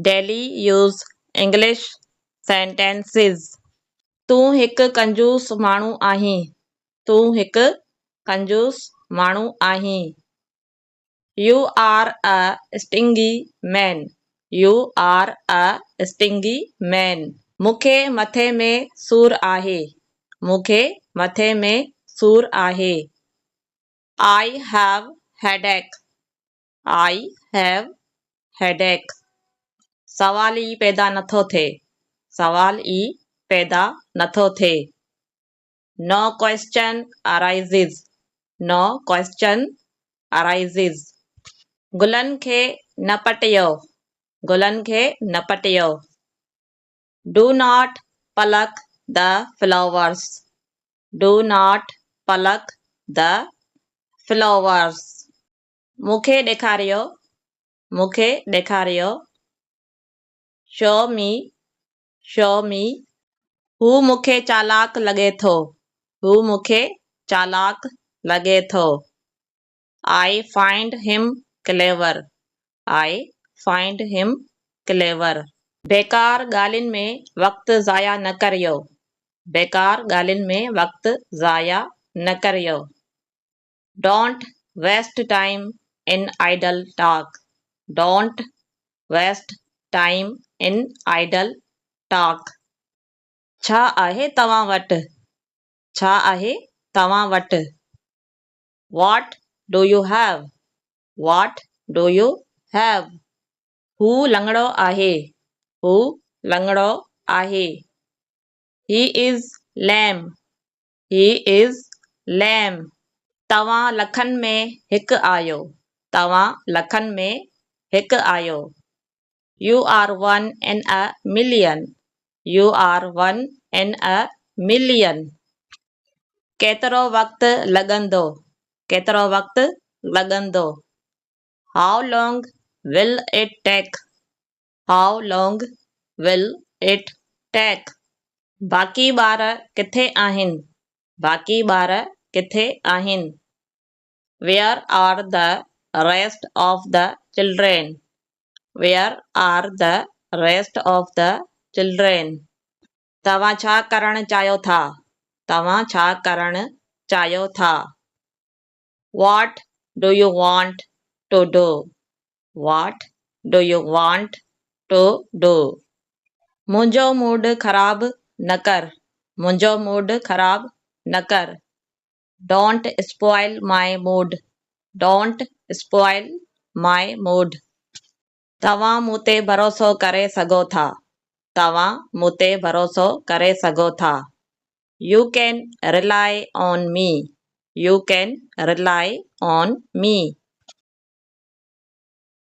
daily use English sentences. तूं हिकु कंजूस माण्हू आहीं. तूं हिकु कंजूस माण्हू आहीं. You are a stingy man. You are a stingy man. मूंखे मथे में सूरु आहे. मूंखे मथे में सूरु आहे. I have headache. I have headache. सवाल ई पैदा नथो थिए. सवाल ई पैदा नथो थिए. No question arises. No question arises. गुलनि खे न पटियो. गुलनि खे न पटियो. Do not pluck the flowers. Do not pluck the flowers. मूंखे ॾेखारियो. मूंखे ॾेखारियो. Show me. Show me. हू मूंखे चालाक लॻे थो. हू मूंखे चालाक लॻे थो. I find him clever. I find him clever. बेकार ॻाल्हियुनि में वक़्तु ज़ाया न करियो. बेकार ॻाल्हियुनि में वक़्तु ज़ाया न करियो. Don't waste time in idle talk. Don't waste time in idle talk. छा आहे तव्हां वटि? छा आहे तव्हां वटि? What do you have? What do you have? हू लंगड़ो आहे. हू लंगड़ो आहे. He is lame. He is lame. तव्हां लखनि में हिकु आहियो. तव्हां लखनि में हिकु आहियो. You are one in a million. You are one in a million. केतिरो वक़्तु लॻंदो. केतिरो वक़्तु लॻंदो. How long will it take? How long will it take? बाक़ी ॿार किथे आहिनि? बाक़ी ॿार किथे आहिनि? Where are the rest of the children? Where are the rest of the children? तव्हां छा करणु चाहियो था? तव्हां छा करणु चाहियो था? What do you want to do? What do you want to do? मुंहिंजो मूड ख़राबु न कर. मुंहिंजो मूड ख़राबु न कर. Don't spoil my mood. Don't spoil my mood. तव्हां मूं ते भरोसो करे सघो था. तव्हां मूं ते भरोसो करे सघो था. You can rely on me. You can rely on me.